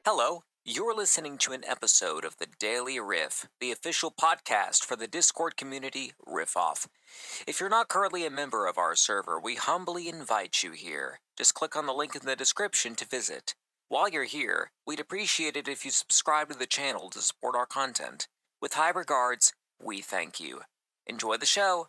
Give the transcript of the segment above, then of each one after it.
Hello, you're listening to an episode of the Daily Riff, the official podcast for the Discord community Riff-Off. If you're not currently a member of our server, we humbly invite you here. Just click on the link in the description to visit. While you're here, we'd appreciate it if you subscribe to the channel to support our content. With high regards, we thank you. Enjoy the show!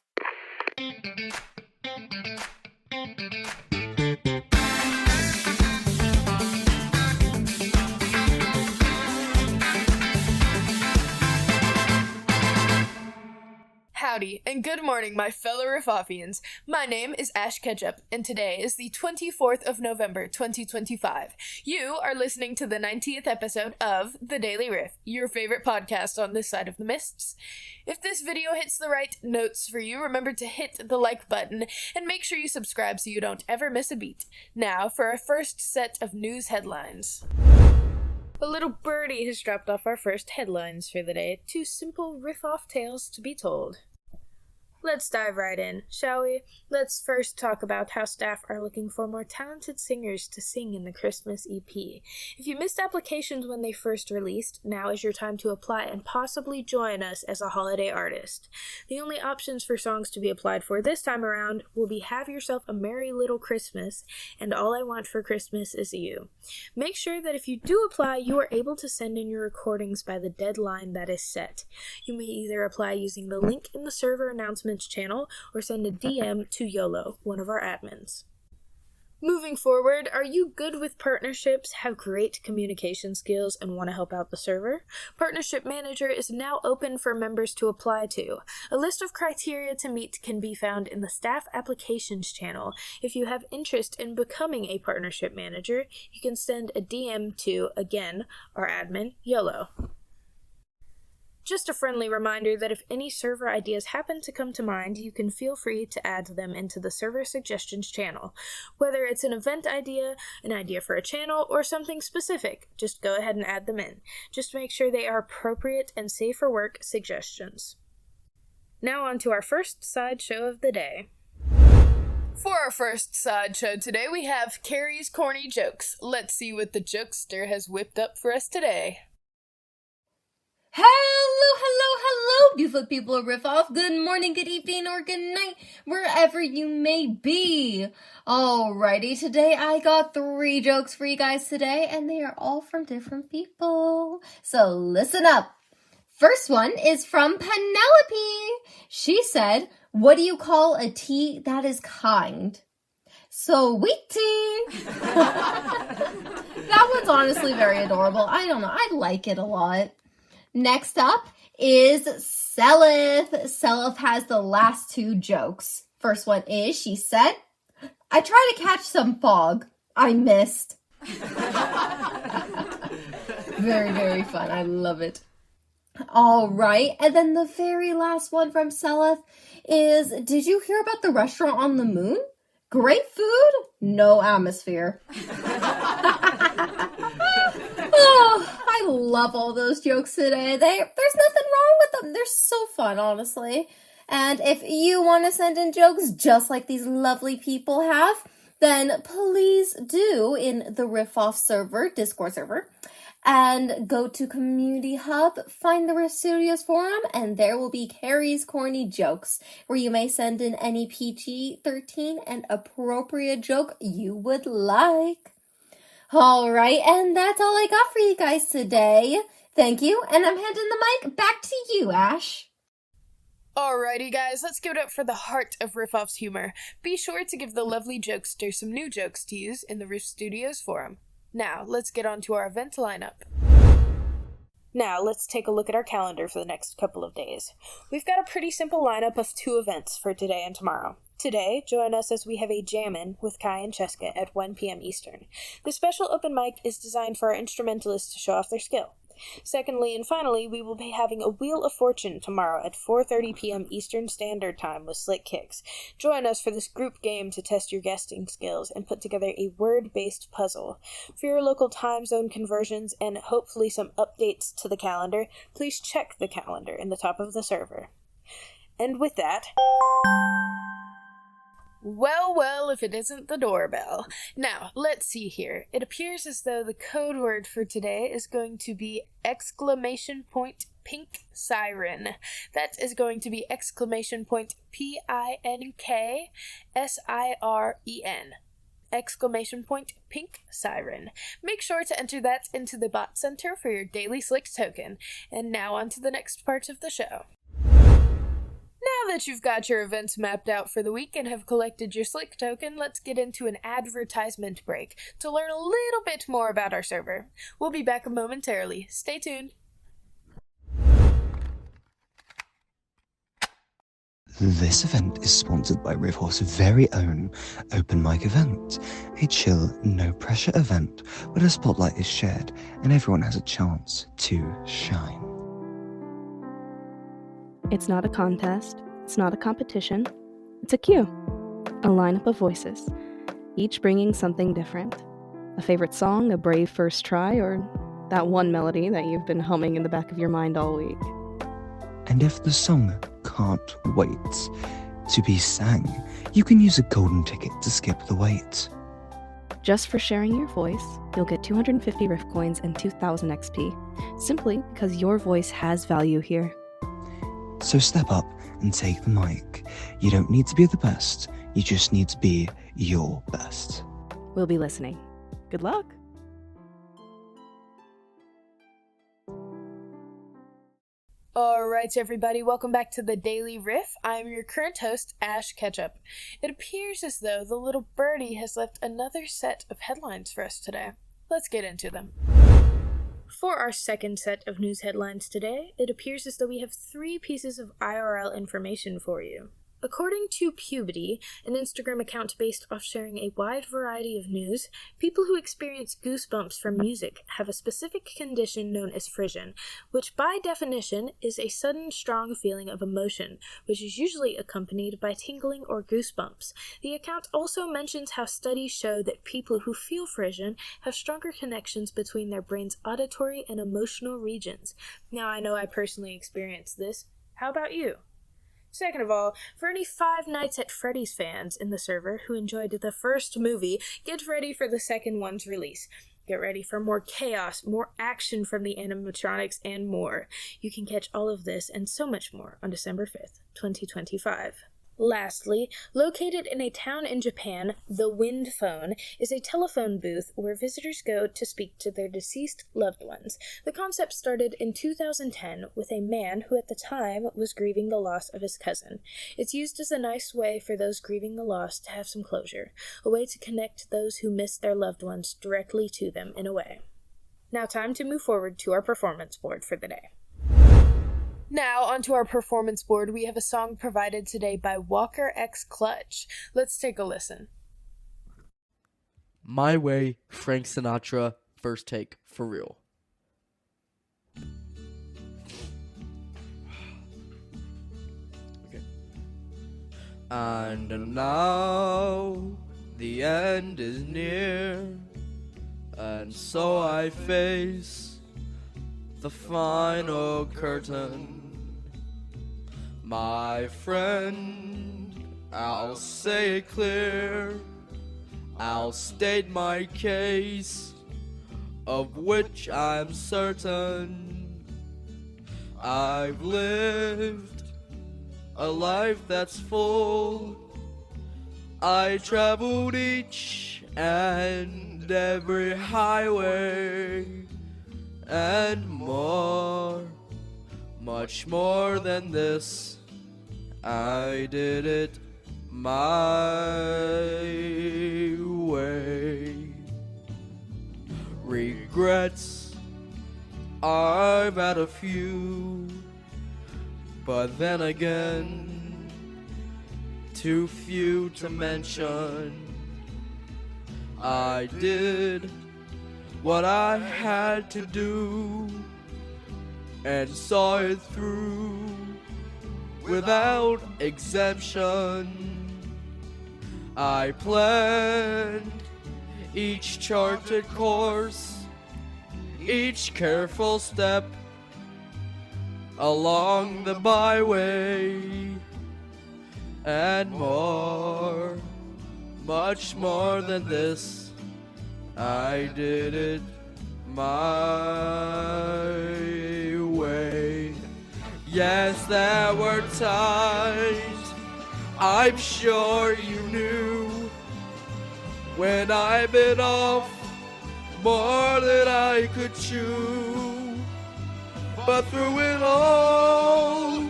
Howdy, and good morning, my fellow Riff-Offians. My name is Ash Ketchup, and today is the 24th of November, 2025. You are listening to the 90th episode of The Daily Riff, your favorite podcast on this side of the mists. If this video hits the right notes for you, remember to hit the like button, and make sure you subscribe so you don't ever miss a beat. Now, for our first set of news headlines. A little birdie has dropped off our first headlines for the day. 2 simple riff-off tales to be told. Let's dive right in, shall we? Let's first talk about how staff are looking for more talented singers to sing in the Christmas EP. If you missed applications when they first released, now is your time to apply and possibly join us as a holiday artist. The only options for songs to be applied for this time around will be Have Yourself a Merry Little Christmas and All I Want for Christmas Is You. Make sure that if you do apply, you are able to send in your recordings by the deadline that is set. You may either apply using the link in the server announcements channel or send a DM to YOLO, one of our admins. Moving forward, are you good with partnerships, have great communication skills, and want to help out the server? Partnership Manager is now open for members to apply to. A list of criteria to meet can be found in the Staff Applications channel. If you have interest in becoming a Partnership Manager, you can send a DM to, again, our admin, YOLO. Just a friendly reminder that if any server ideas happen to come to mind, you can feel free to add them into the server suggestions channel. Whether it's an event idea, an idea for a channel, or something specific, just go ahead and add them in. Just make sure they are appropriate and safe for work suggestions. Now on to our first sideshow of the day. For our first sideshow today, we have Carrie's Corny Jokes. Let's see what the jokester has whipped up for us today. Hello, beautiful people of Riff-Off. Good morning, good evening, or good night, wherever you may be. Alrighty, today I got 3 jokes for you guys today, and they are all from different people. So listen up. First one is from Penelope. She said, "What do you call a tea that is kind?" Sweet tea. That one's honestly very adorable. I don't know. I like it a lot. Next up is Selith. Selith has the last 2 jokes. First one is, she said, "I tried to catch some fog. I missed." Very, very fun. I love it. All right. And then the very last one from Selith is, "Did you hear about the restaurant on the moon? Great food, no atmosphere." Oh, I love all those jokes today. There's nothing wrong with them. They're so fun, honestly. And if you want to send in jokes just like these lovely people have, then please do in the Riff-Off server, Discord server, and go to Community Hub, find the Riff Studios forum, and there will be Carrie's Corny Jokes, where you may send in any PG-13 and appropriate joke you would like. Alright, and that's all I got for you guys today. Thank you, and I'm handing the mic back to you, Ash. Alrighty guys, let's give it up for the heart of Riff-Off's humor. Be sure to give the lovely jokester some new jokes to use in the Riff Studios forum. Now, let's get on to our event lineup. Now, let's take a look at our calendar for the next couple of days. We've got a pretty simple lineup of 2 events for today and tomorrow. Today, join us as we have a jam-in with Kai and Cheska at 1 p.m. Eastern. The special open mic is designed for our instrumentalists to show off their skill. Secondly and finally, we will be having a Wheel of Fortune tomorrow at 4:30 p.m. Eastern Standard Time with Slick Kicks. Join us for this group game to test your guessing skills and put together a word-based puzzle. For your local time zone conversions and hopefully some updates to the calendar, please check the calendar in the top of the server. And with that, Well, if it isn't the doorbell. Now, let's see here. It appears as though the code word for today is going to be exclamation point pink siren. That is going to be exclamation point PINK SIREN. Exclamation point pink siren. Make sure to enter that into the bot center for your daily slick token. And now on to the next part of the show. Now that you've got your events mapped out for the week and have collected your slick token, let's get into an advertisement break to learn a little bit more about our server. We'll be back momentarily. Stay tuned. This event is sponsored by Riff-Off's very own open mic event, a chill, no-pressure event where the spotlight is shared and everyone has a chance to shine. It's not a contest, it's not a competition, it's a queue, a lineup of voices, each bringing something different. A favorite song, a brave first try, or that one melody that you've been humming in the back of your mind all week. And if the song can't wait to be sang, you can use a golden ticket to skip the wait. Just for sharing your voice, you'll get 250 Riff coins and 2,000 XP, simply because your voice has value here. So step up and take the mic. You don't need to be the best, you just need to be your best. We'll be listening. Good luck! Alright everybody, welcome back to the Daily Riff. I'm your current host, Ash Ketchup. It appears as though the little birdie has left another set of headlines for us today. Let's get into them. For our second set of news headlines today, it appears as though we have 3 pieces of IRL information for you. According to Puberty, an Instagram account based off sharing a wide variety of news, people who experience goosebumps from music have a specific condition known as frisson, which by definition is a sudden strong feeling of emotion, which is usually accompanied by tingling or goosebumps. The account also mentions how studies show that people who feel frisson have stronger connections between their brain's auditory and emotional regions. Now, I know I personally experienced this. How about you? Second of all, for any Five Nights at Freddy's fans in the server who enjoyed the first movie, get ready for the second one's release. Get ready for more chaos, more action from the animatronics, and more. You can catch all of this and so much more on December 5th, 2025. Lastly, located in a town in Japan, the Wind Phone is a telephone booth where visitors go to speak to their deceased loved ones. The concept started in 2010 with a man who at the time was grieving the loss of his cousin. It's used as a nice way for those grieving the loss to have some closure, a way to connect those who miss their loved ones directly to them in a way. Now time to move forward to our performance board for the day. Now, onto our performance board, we have a song provided today by Walker X Clutch. Let's take a listen. My Way, Frank Sinatra, first take, for real. Okay. And now the end is near, and so I face the final curtain. My friend, I'll say it clear, I'll state my case, of which I'm certain. I've lived a life that's full. I traveled each and every highway and more, much more than this. I did it my way. Regrets, I've had a few, but then again, too few to mention. I did what I had to do and saw it through without exemption. I planned each charted course, each careful step along the byway, and more. much more than this. I did it my way. Yes, there were times I'm sure you knew when I bit off more than I could chew. But through it all,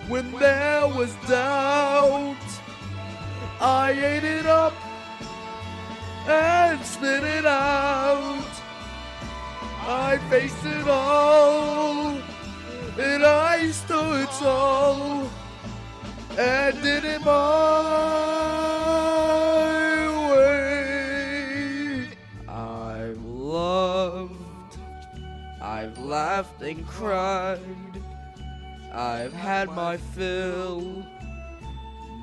when there was doubt, I ate it up and spit it out. I faced it all, and I stood tall, and did it my way. I've loved, I've laughed and cried, I've had my fill,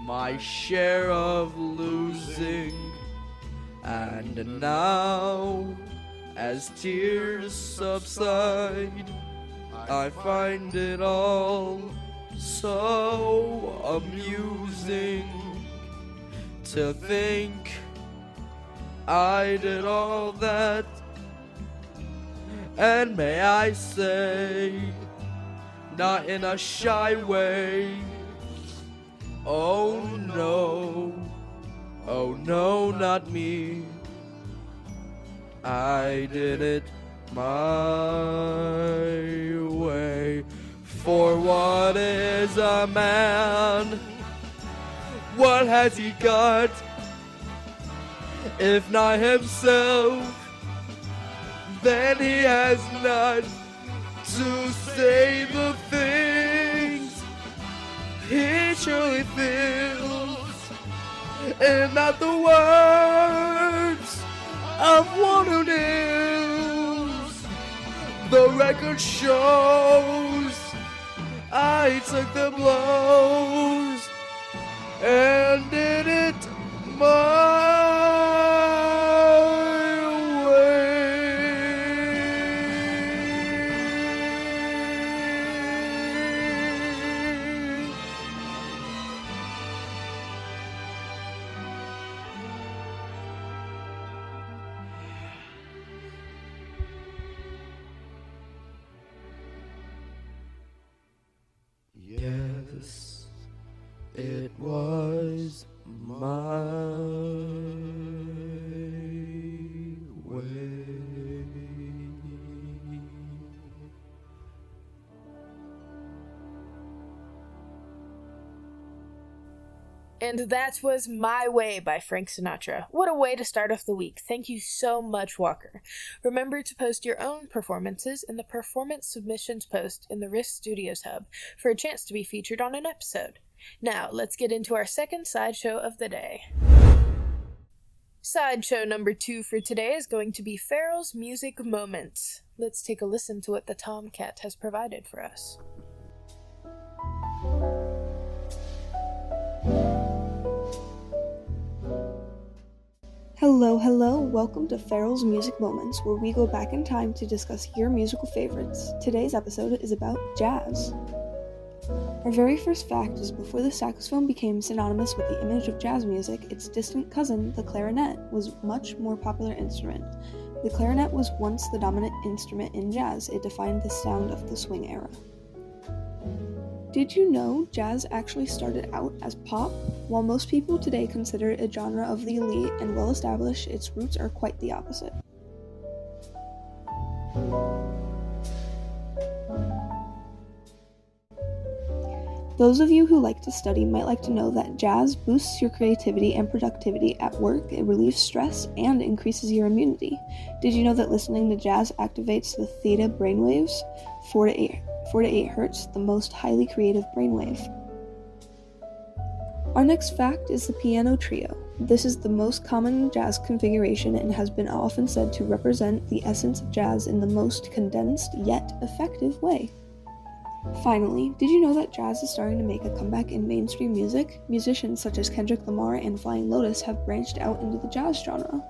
my share of losing, and now, as tears subside, I find it all so amusing to think I did all that. And may I say, not in a shy way, oh no, not me. I did it my way. For what is a man? What has he got? If not himself, then he has not to say the things he truly feels, and not the words of one who kneels. The record shows I took the blows and did it my Yes, it was my way. And that was My Way by Frank Sinatra. What a way to start off the week. Thank you so much, Walker. Remember to post your own performances in the Performance Submissions post in the Riff Studios Hub for a chance to be featured on an episode. Now, let's get into our second sideshow of the day. Sideshow number 2 for today is going to be Farrell's Music Moments. Let's take a listen to what the Tomcat has provided for us. Hello, welcome to Farrell's Music Moments, where we go back in time to discuss your musical favorites. Today's episode is about jazz. Our very first fact is before the saxophone became synonymous with the image of jazz music, its distant cousin, the clarinet, was a much more popular instrument. The clarinet was once the dominant instrument in jazz. It defined the sound of the swing era. Did you know jazz actually started out as pop? While most people today consider it a genre of the elite and well-established, its roots are quite the opposite. Those of you who like to study might like to know that jazz boosts your creativity and productivity at work, it relieves stress, and increases your immunity. Did you know that listening to jazz activates the theta brainwaves, 4 to 8 hertz, the most highly creative brainwave? Our next fact is the piano trio. This is the most common jazz configuration and has been often said to represent the essence of jazz in the most condensed yet effective way. Finally, did you know that jazz is starting to make a comeback in mainstream music? Musicians such as Kendrick Lamar and Flying Lotus have branched out into the jazz genre.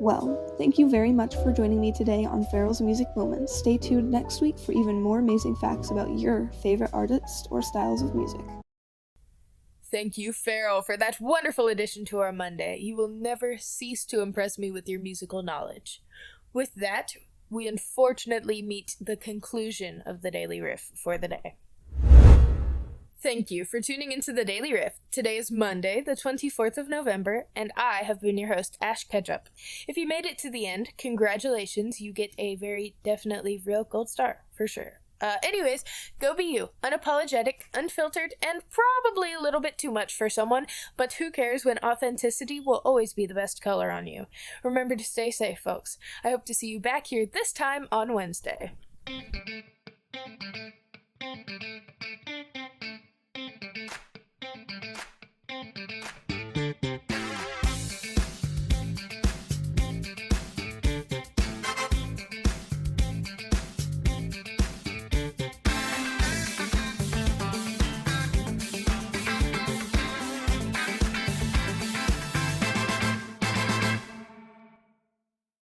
Well, thank you very much for joining me today on Farrell's Music Moments. Stay tuned next week for even more amazing facts about your favorite artists or styles of music. Thank you, Farrell, for that wonderful addition to our Monday. You will never cease to impress me with your musical knowledge. With that, we unfortunately meet the conclusion of the Daily Riff for the day. Thank you for tuning into the Daily Riff. Today is Monday, the 24th of November, and I have been your host, Ash Ketchup. If you made it to the end, congratulations, you get a very definitely real gold star, for sure. Anyways, go be you. Unapologetic, unfiltered, and probably a little bit too much for someone, but who cares when authenticity will always be the best color on you. Remember to stay safe, folks. I hope to see you back here this time on Wednesday.